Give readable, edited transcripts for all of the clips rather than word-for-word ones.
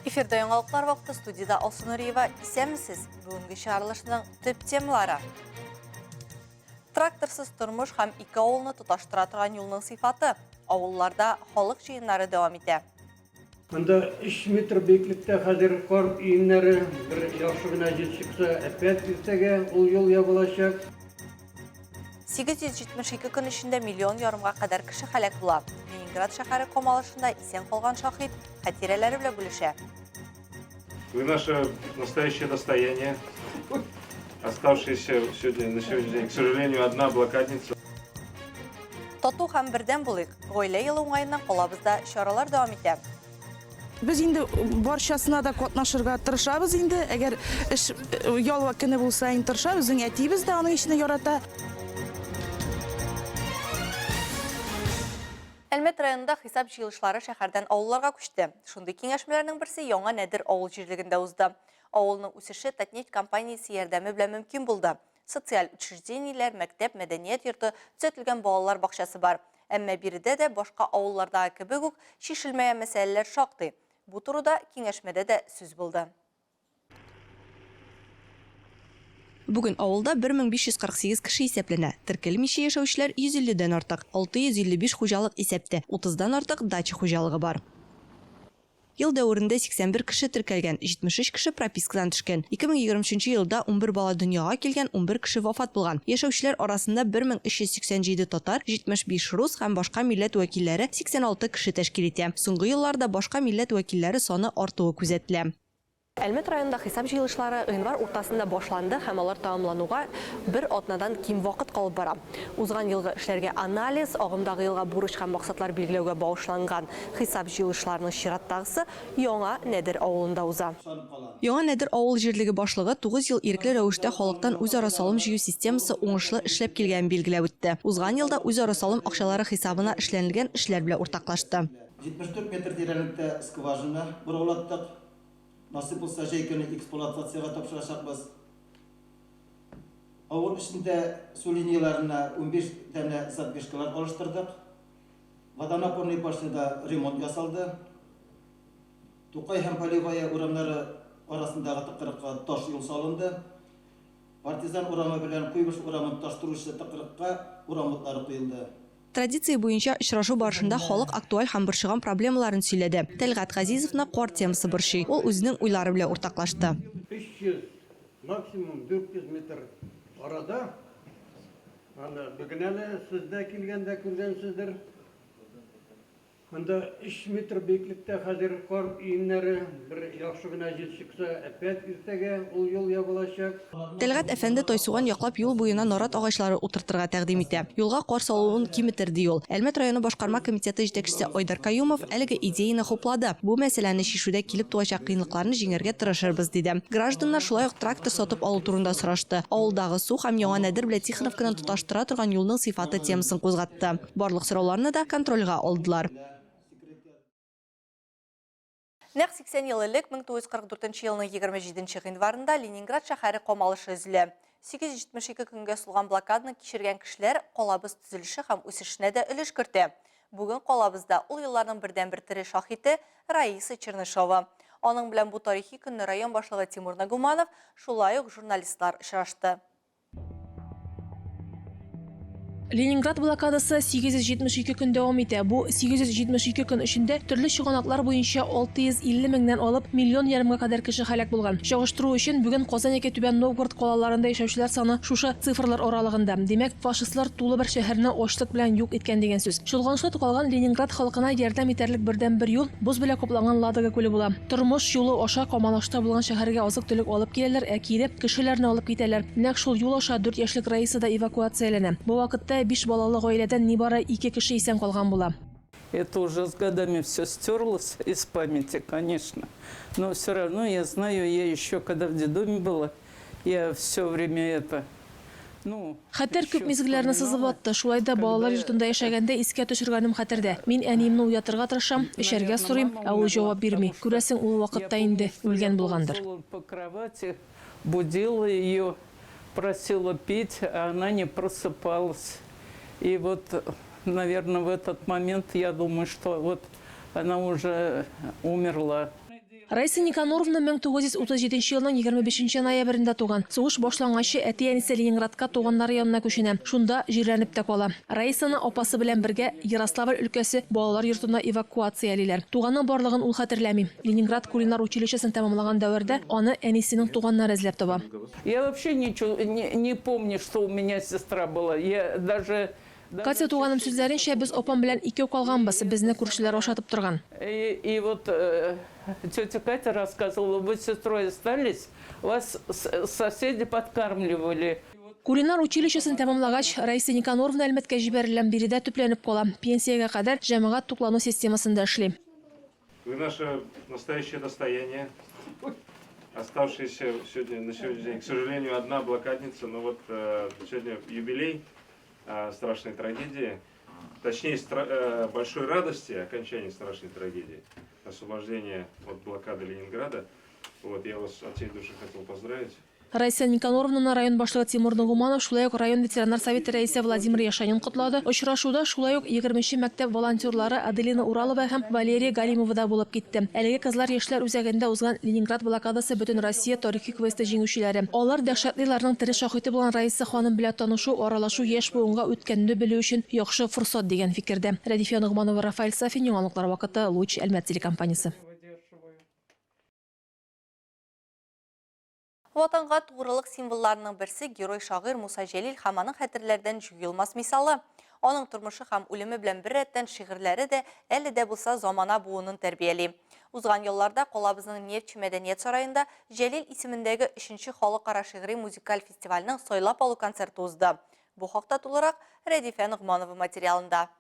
Эфирде яңалыклар вакыты студияда Алсу Нуриева. Исәнмесез? Бүгенге чыгарылышның төп темалары. Тракторсыз тормыш һәм ике авылны тоташтыра торган юлның сыйфаты. Авылларда халык җыеннары дәвам итә. Анда 3 метр бейеклектә хәзер кар өемнәре бер яхшы гына җитсә, әпәт иртәгә ул юл ябылачак. 872 көн эчендә миллион ярымга кадәр кеше һәлак була. Ленинград шәһәре камалышында исән калган шаһит хатирәләре белән бүлешә. Вы наше настоящее достояние, оставшаяся на сегодняшний день, к сожалению, одна блокадница. Тату һәм бердәм булыйк. Гаилә елы уңаеннан калабызда чаралар дәвам итә. Biz indi barchasına da qatnaşırga tırışabız indi. Eğer iş yol vakini bulsa indi tırışabız. Bizim etiyimiz de onun işini yarata. Әлмәт районында хисап җыелышлары шәһәрдән авылларга күчте. Шундый киңәшмәләрнең берсе яңа Нәдер авыл җирлегендә узды. Авылның үсеше Татнефть компаниясе ярдәме белән мөмкин булды. Социаль учреждениеләр, мәктәп, мәдәният йорты, төзәтелгән балалар бакчасы бар. Әмма биредә дә башка авыллардагы кебек үк шишелмәгән мәсьәләләр шактый. Бу турыда киңәшмәдә дә сүз булды. Бүген авылда 1548 кеше исәпләнә. Теркелмичә яшәүчеләр 150дән артык. 655 хуҗалык исәптә, 30дан артык дача хуҗалыгы бар. Ел дәверендә 81 кеше теркәлгән, 73 кеше пропискадан төшкән. 2023 елда 11 бала дөньяга килгән, 11 кеше вафат булган. Яшәүчеләр арасында 1387 татар, 75 рус һәм башка милләт вәкилләре 86 кеше тәшкил итә. Соңгы елларда башка милләт вәкилләре саны артуы күзәтелә. Әлмәт районында хисап җыелышлары январь уртасында башланды һәм алар тәмамлануга бер атнадан ким вакыт калып бара. Узган елгы эшләргә анализ, агымдагы елга бурыч һәм максатлар билгеләүгә багышланган хисап җыелышларының чираттагысы яңа Нәдер авылында уза. Яңа Нәдер авыл җирлеге башлыгы 9 ел ирекле рәвештә халыктан үзара салым җыю системасы уңышлы эшләп килгәнен билгеләп үтте. Узган елда үзара салым акчалары хисабына эшләнелгән эшләр белән уртаклашты. 74 метр тирәнлектә скважина бурылаттык. Nasip olsa şeykini eksploatasyaya topşıracakız. Avul içinde su liniyalarına 15 tane zatgeçkalar oluşturduk. Vadanaporny başında remont yasaldı. Tukay hem Palivaya uramları arasındaki tıkırıkka taş yol salındı. Partizan uramı bilen kuymuş uramın taştırışı tıkırıkka uramutları koyuldu. Традиция буенча очрашу барышында халык актуаль һәм борчыган проблемаларын сөйләде. Тәлгат Газизовна кар темасы борчый. Ул үзенең уйлары белән уртаклашты. 300, максимум 400 метр арада. Анда бүген әле сездә килгәндә күргәнсездер. Анда 3 метр бейеклектә хәзер кар өемнәре бер яхшы гына җитсә, әпәт иртәгә ул юл ябылачак. Тәлгат әфәнде Тойсуган яклап юл буена нарат агачлары утыртырга тәкъдим итә. Юлга кар салуын киметтерде юл. Әлмәт районы башкарма комитеты җитәкчесе Айдар Каюмов әлеге идеяны хуплады. Бу мәсьәләне чишүдә килеп туачак кыенлыкларны җиңәргә тырышырбыз диде. Гражданнар шулай ук трактор сатып алу турында сорашты. Авылдагы су һәм яңа Нәдер белән Тихоновканы тоташтыра торган юлның сыйфаты темасын кузгатты. Барлык сорауларны да контрольгә алдылар. Нәкъ 80 ел элек 1944 елның 27 гыйнварында Ленинград шәһәре камалышы өзелә. 872 көнгә сулган блокаданы кичергән кешеләр калабыз төзелеше һәм үсешенә дә өлеш кертә. Бүген калабызда ул елларның бердән-бер тере шаһиты Раиса Чернышова. Аның белән бу тарихи көнне район башлыгы Тимур Нагуманов, шулай ук журналистлар очрашты. Ленинград блокадасы 872 көн дәвам итә. Бу 872 көн эчендә төрле чыганаклар буенча 650 меңнән алып миллион ярымга кадәр кеше һәлак булган. Чагыштыру өчен бүген Казан яки Түбән Новгород калаларында яшәүчеләр саны шушы цифрлар аралыгында. Димәк, фашистлар тулы бер шәһәрне ачлык белән юк иткән дигән сүз. Шулганчы калган Ленинград халкына ярдәм итәрлек бердән-бер юл боз белән капланган Ладога күле була. Тормыш юлы аша Камалашта булган шәһәргә азык-төлек алып киләләр, ә кире кешеләрне алып китәләр. Нәкъ шул юл аша 4 яшьлек Раиса да эвакуацияләнә. Бу вакытта 5 балалы гаиләдән нибары 2 кеше исән калган була. Это уже с годами все стерлось из памяти, конечно. Но все равно я знаю, я еще когда в детдоме была, я все время это... Хәтер күп мизгелләрне сызып атты. Шулай да балалар йортында яшәгәндә искә төшергәнем хәтердә. Мин әниемне уятырга тырышам, эчәргә сорыйм, ә ул җавап бирми. Күрәсең, ул вакытта инде үлгән булгандыр. Будила ее, просила пить, а она не просыпалась. И вот, наверное, в этот момент я думаю, что вот она уже умерла. Раиса Никаноровна 1937 елның 25 ноябрендә туган. Сугыш башлангачы әти-әнисе Ленинградка туганнар янына күченә. Шунда җирләнеп тә кала. Раисаны апасы белән бергә Ярославль өлкәсе балалар йортына эвакуациялиләр. Туганның барлыгын ул хәтерләми. Ленинград кулинар училищесын тәмамлаган дәвердә аны әнисенең туганнары эзләп таба. Я вообще ничего не помню, что у меня сестра была. Я даже... Катя туганым сүзләренчә, без опам белән икәү калганбыз, безне күршеләр ашатып торган. И вот тетя Катя рассказывала, вы с сестрой остались, вас соседи подкармливали. Кулинар училищесын тәмамлагач, Раиса Никаноровна әлмәткә җибәрелгән биредә төпләнеп кала. Пенсиягә кадәр җәмәгать туклану системасында эшли. Вы наше настоящее достояние. Оставшаяся сегодня, на сегодняшний день, к сожалению, одна блокадница, но вот сегодня юбилей страшной трагедии, точнее большой радости, окончания страшной трагедии, освобождения от блокады Ленинграда. Вот, я вас от всей души хотел поздравить. Раиса Никаноровна район башлыгы Тимур Нугуманов, шулай ук район ветераннар советы рәисе Владимир Яшанин котлады. Очрашуда шулай ук 20-нче мәктәп волонтерлары Аделина Уралова һәм Валерия Галимова да булып китте. Әлеге кызлар яшьләр үзәгендә узган Ленинград блокадасы бөтен Россия тарихи квесты җиңүчеләре. Алар дәһшәтлеләрнең тере шаһиты булган Раиса ханым белән танышу, аралашу яшь буынга үткәнне белү өчен яхшы форсат дигән фикердә. Радифия Нугманова, Рафаэль Сафин, яңалыклар вакыты, Луч, Әлмәт телекомпаниясе. Ватанға туғрылық символларының бірсі герой шағыр Муса Жәлил хаманың хәтерләрдән жүйілмас мисалы. Оның тұрмышы хам үлімі білән бір рәттен шиғырлары да әлі дә болса замана буынын тәрбиелі. Узған елларда қолабызның Нефтчі мәдәниет сарайында Жәлил исемендәге 3-ші халықара шиғри музыкаль фестивальның сойлап алу концерті узды. Бұл хақта тулырақ Радифия Нугманова материалында.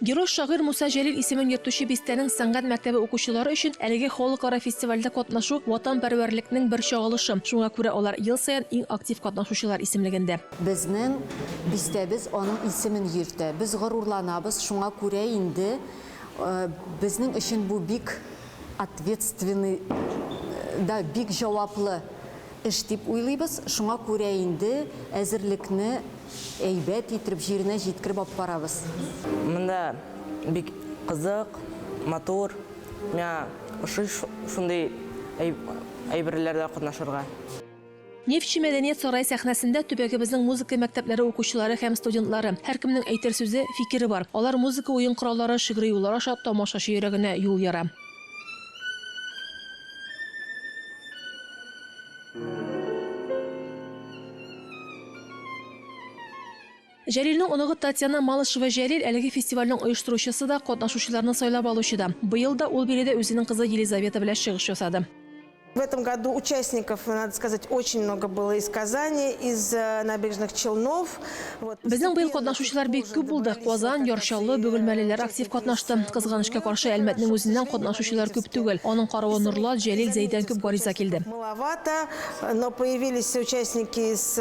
Герой шагыйрь Муса Жәлил исемен йөртүче бистәнең сәнгать мәктәбе укучылары өчен әлеге халыкара фестивальдә катнашу ватанпәрвәрлекнең бер чагылышы. Шуңа күрә алар ел саен иң актив катнашучылар исемлегендә. Безнең бистәбез аның исемен йөртә. Без горурланабыз. Шуңа күрә инде безнең өчен бу бик ответственный да бик җаваплы эш дип уйлыйбыз. Шуңа күрә инде әзерлекне әйбәт итеп җиренә җиткереп алып барабыз. Монда бик кызык, мотор, мя шундый әйберләрдә катнашырга. Нефтчі мәдәниет сарай сәхнәсендә төбәгебезнең музыка мәктәпләре укучылары һәм студентлары. Һәркемнең әйтер сүзе, фикере бар. Алар музыка уен кораллары, шигъри юллар аша тамашачы йөрәгенә юл яра. Жәлилнең оныгы Татьяна Малышева Жәлил әлеге фестивальнең оештыручысы да, катнашучыларны сайлап алучы да. Быел да ул биредә үзенең кызы Елизавета белән чыгыш ясады. В этом году участников, надо сказать, очень много было из Казани, из набережных Челнов. Безнең быел катнашучылар бик күп булды. Казан, Яршаллы, Бөгелмәлеләр актив катнашты. Кызганычка каршы Әлмәтнең үзеннән катнашучылар күп түгел. Аның каравы Нурлат, Жәлил, Зәйдән күп гариза килде. Маловато, но появились участники из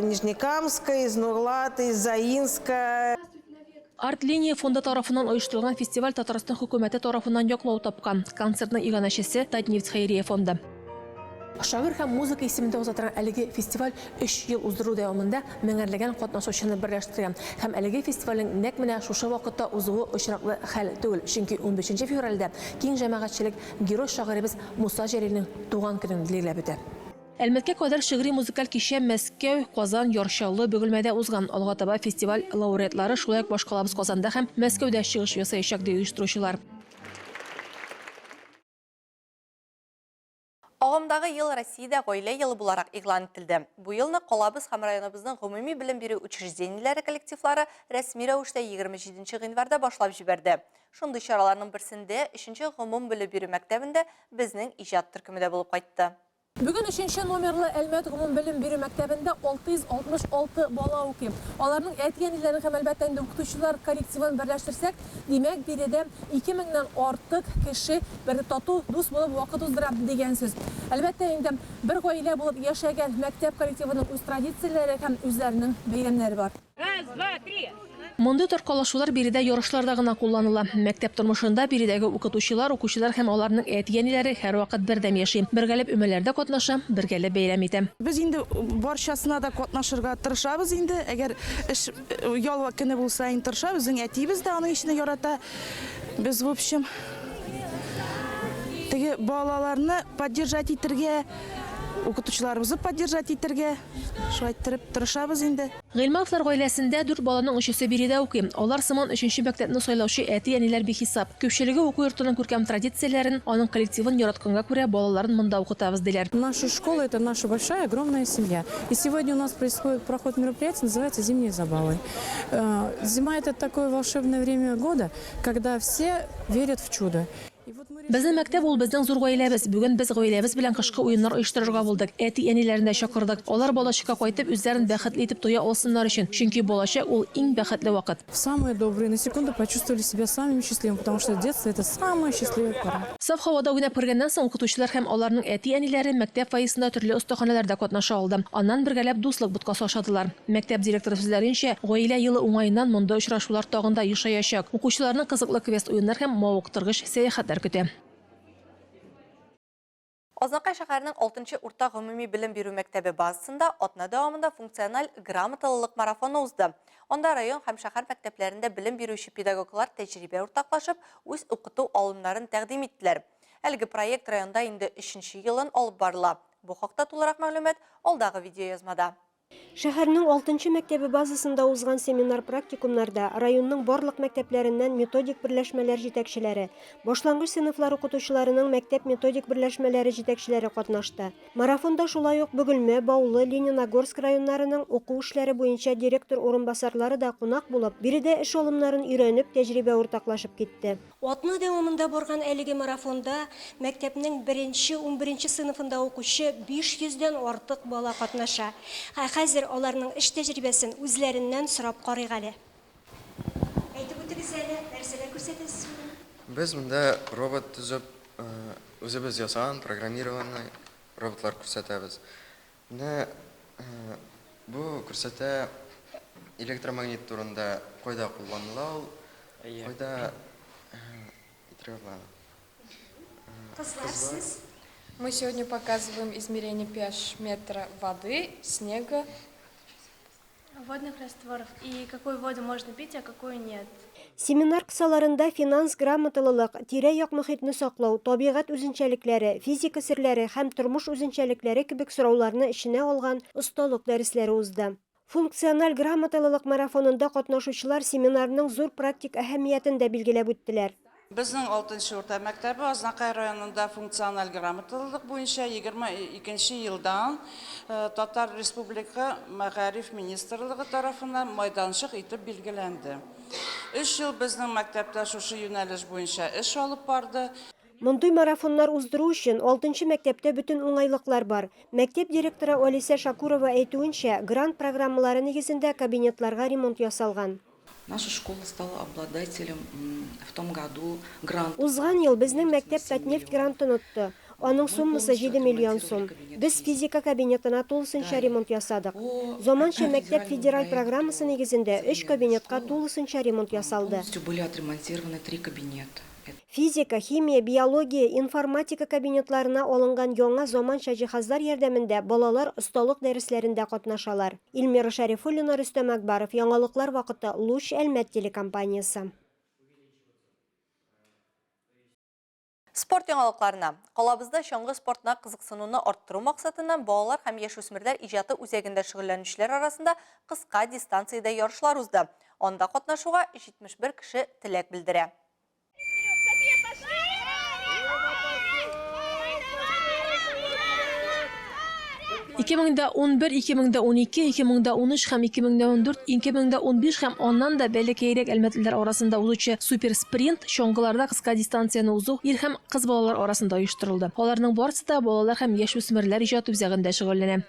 Нижнекамска, из Нурлата, из Заинска. Арт-линия фонды тарафынан оештырылган фестиваль Татарстан хөкүмәте тарафынан яклау тапкан. Концертның иганәчесе Татнефть хәйрия фонды. Шагыйрь һәм музыка исемендә узатырган әлеге фестиваль 3 ел уздыру дәвамында меңәрләгән катнашучыны берләштергән. Һәм әлеге фестивальнең нәкъ менә шушы вакытта узуы очраклы хәл түгел. Чөнки 15 февральдә киң җәмәгатьчелек герой шагыйребез Муса Жәлилнең туган көнен билгеләп үтә. Әлмәткә кадәр шигъри музыкаль кичә Мәскәү, Казан, Яршаллы, Бөгелмәдә узган. Алга таба фестиваль лауреатлары шулай ук башкалабыз Казанда һәм Мәскәүдә чыгыш ясаячак ди оештыручылар. Агымдагы ел Россиядә гаилә елы буларак игълан ителде. Бу елны калабыз һәм районыбызның гомуми белем бирү учреждениеләре коллективлары рәсми рәвештә 27 гыйнварда башлап җибәрде. Шундый чараларның берсендә 3-нче гомум белем бирү мәктәбендә безнең иҗат төркеме дә булып кайтты. Бүген 3-нче номерлы Әлмәт гомум белем бирү мәктәбендә 666 бала укый. Аларның әти-әниләре һәм әлбәттә инде укытучылар коллективын берләштерсәк, димәк, биредә 2000-нән артык кеше бер тату дус булып вакыт уздыра дигән сүз. Әлбәттә инде бер гаилә булып яшәгән мәктәп коллективының үз традицияләре һәм үзләренең бәйрәмнәре бар. Раз, два, три. Мондай торкалашулар биредә ярышларда гына кулланыла. Мәктәп тормышында биредәге укытучылар һәм аларның әти-әниләре һәрвакыт бердәм яши. Бергәләп өмәләрдә катнаша, бергәләп бәйрәм итә. Без инде барчасына да катнашырга тырышабыз инде. Әгәр эш ялва көне булса, тырышабыз. Безнең әтибез дә аның ишене ярата. Без в общем теге балаларны поддержать итәргә, укытучыларыбызны поддержать итәргә шулай тырышабыз инде. Гыйльмановлар гаиләсендә 4 баланың 3-се биредә укый. Алар сыман 3-нче мәктәпне сайлаучы әти-әниләр бихисап. Күпчелеге уку йортының күркәм традицияләрен, аның коллективын яратканга күрә балаларын монда укытабыз диләр. Наша школа – это наша большая, огромная семья. И сегодня у нас происходит проход мероприятия, называется «Зимние забавы». Зима – это такое волшебное время года, когда все верят в чудо. Безнең мәктәп ул безнең зур гаиләбез. Бүген без гаиләбез белән кышкы уеннар оештырырга булдык. Әти-әниләрне чакырдык. Алар балачакка кайтып үзләрен бәхетле итеп тоя алсыннар өчен. Чөнки балачак ул иң бәхетле вакыт. Самые добрые на секунду почувствовали себя самыми счастливыми, потому что детство – это самая счастливая пора. Саф һавада уйнап кергәннән соң укытучылар һәм аларның әти-әниләре мәктәп фойесында төрле остаханәләрдә катнаша алды. Аннан бергәләп дуслык буткасы ашадылар. Мәктәп директоры сүзләренчә, гаилә елы уңаеннан монда очрашулар тагында ешаячак. Укучыларның кызыклы квест уеннар һәм мавыктыргыч сәяхәтләр көтә. Азнакай шәһәренең 6-нчы урта гомуми белем бирү мәктәбе базасында атна дәвамында функциональ грамоталылык марафоны узды. Анда район һәм шәһәр мәктәпләрендә белем бирүче педагоглар тәҗрибә уртаклашып, үз укыту алымнарын тәкъдим иттеләр. Әлеге проект районда инде 3-нче елын алып барыла. Бу хакта тулырак мәгълүмат алдагы видеоязмада. Шәһәрнең 6-нчы мәктәбе базасында узган семинар-практикумнарда районның барлык мәктәпләреннән методик берләшмәләр җитәкчеләре, башлангыч сыйныфлар укытучыларының мәктәп методик берләшмәләре җитәкчеләре катнашты. Марафонда шулай ук Бөгелмә, Баулы, Лениногорск районнарының уку эшләре буенча директор урынбасарлары да кунак булып, биредә эш алымнарын өйрәнеп, тәҗрибә уртаклашып китте. Атна дәвамында барган әлеге марафонда мәктәпнең 1-11 сыйныфында укучы 500-дән артык бала катнаша. Хәзер аларның эш тәҗрибәсен үзләреннән сорап карыйк әле. Әйтеп үтегез әле, нәрсәләр күрсәтәсезме? Без монда робот төзеп, үзебез ясаган программированный роботлар күрсәтәбез. Бу күрсәтә электромагнит турында кайда кулланыла ул, кайда итәргә. Кызлар, сез Мы сегодня показываем измерение pH метра воды, снега, водных растворов и какой воду можно пить, а какой нет. Семинар кысаларында финанс грамоталылык, тирә-як мөхитне саклау, табигать үзенчәлекләре, физика серләре һәм тормыш үзенчәлекләре кебек сорауларны эшенә алган осталык дәресләре узды. Функциональ грамоталылык марафонында катнашучылар семинарның зур практик әһәмиятен дә билгеләп үттеләр. Безнең 6-нчы урта мәктәбе Азнакай районында функциональ грамоталылык буенча 22нче елдан Татар Республика Мәгариф министрлыгы тарафыннан майданчык итеп билгеләнде. 3 ел безнең мәктәптә шушы юнәлеш буенча эш алып барды. Мондый марафоннар уздыру өчен 6-нчы мәктәптә бөтен уңайлыклар бар. Мәктәп директоры Алиса Шакурова әйтүенчә, грант программалары нигезендә кабинетларга ремонт ясалган. Наша школа стала обладателем в том году гранта. Узган ел безнең мәктәп Татнефть грантын отты. Аның суммасы 7 миллион сум. Без физика кабинетына тулысынча ремонт ясадык. Заманча мәктәп федераль программасы нигезендә 3 кабинетка тулысынча ремонт ясалды. Полностью были отремонтированы 3 кабинета. Физика, химия, биология, информатика кабинетларына алынган яңа заманча җиһазлар ярдәмендә балалар осталык дәресләрендә катнашалар. Илмира Шәрифуллина, Рөстәм Акбаров, Яңалыклар вакыты, Луч Әлмәт телекомпаниясе. Спорт яңалыкларына. Калабызда чаңгы спортына кызыксынуны арттыру максатыннан балалар һәм яшүсмерләр иҗаты үзәгендә шөгыльләнүчеләр арасында кыска дистанциядә ярышлар узды. Анда катнашуга 71 кеше теләк белдерә. 2011, 2012, 2013 һәм 2014, 2015 һәм аннан да бәләкәйрәк әлмәтлеләр арасында узучы супер спринт чоңгыларда кыска дистанцияны узу ир һәм кыз балалар арасында оештырылды. Аларның барысы да балалар һәм яшүсмерләр иҗаты үзәгендә шөгыльләнә.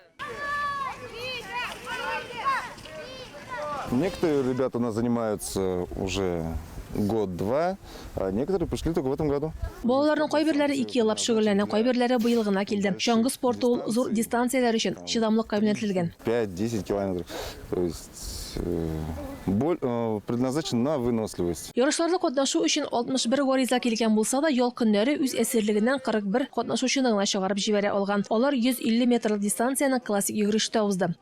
Некоторые ребята у нас занимаются уже год-два, а некоторые пришли только в этом году. Балаларның кайберләре 2 еллап шөгыльләнә, кайберләре быел гына килде. Чаңгы спорты ул зур дистанцияләр өчен чыдамлык кабинетлелгән. 5-10 километров. То есть предназначен на выносливость. Ярышларда катнашу өчен 61 гариза килгән булса да, ял көннәре үз әсирлегеннән 41 катнашучыны гына чыгарып җибәрә алган. Алар 150 метрлык дистанцияны классик йөгерештә узды.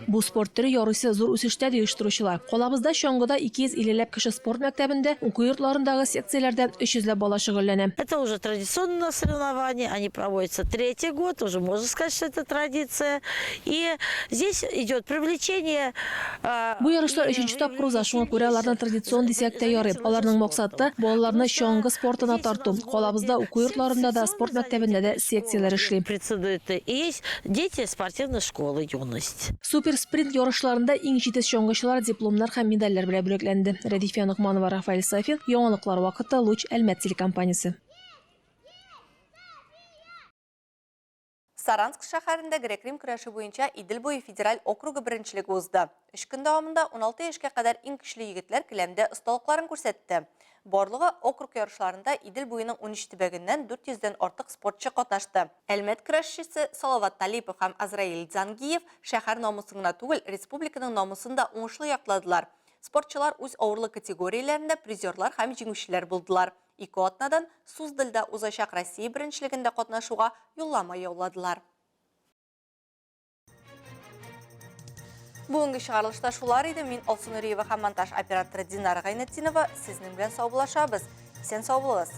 Бу спорт төре ярыйсы зур үсештә ди оештыручылар. Калабызда чаңгыда 250ләп кеше спорт мәктәбендә, уку йортларындагы секцияләрдә 300ләп бала шөгыльләнә. Это уже традиционное соревнование, они проводятся 3-й год, уже можно сказать, что это традиция. И здесь идет привлечение... Бу ярышлар 3нче тапкыр уза, шуңа күрә аларның традицион дисәк тә ярый. Аларның максаты балаларны чаңгы спортына тарту. Калабызда уку йортларында да, спорт мәктәбендә дә секцияләр эшли. И есть дети спортивной школы «Юность». Супер спринт ярышларында иң җитез чаңгычылар дипломнар һәм медальләр белән бүләкләнде. Рәдифә Нугманова, Рафаэль Сафин, яңалыклар вакыты, Луч, Әлмәт телекомпаниясе. Саранск шәһәрендә грек-рим көрәше буенча Идел буе федераль округы беренчелеге узды. 3 көн дәвамында 16 яшькә кадәр иң көчле егетләр келәмдә осталыкларын күрсәтте. Барлыгы округ ярышларында Идел буеның 13 төбәгеннән 400дән артык спортчы катнашты. Әлмәт көрәшчесе Салават Талипов һәм Азраил Дзангиев шәһәр намусын гына түгел, республиканың намусын да уңышлы якладылар. Спортчылар үз авырлык категорияләрендә призерлар һәм җиңүчеләр булдылар. 2 атнадан Суздальда узачак Россия беренчелегендә катнашуга юллама яуладылар. Бүгінгі шығарылышта шулар иде. Мин Алсу Нуриева һәм монтаж операторы Динара Гайнетдинова. Сезнең белән сау булашабыз. Сен сау булыгыз.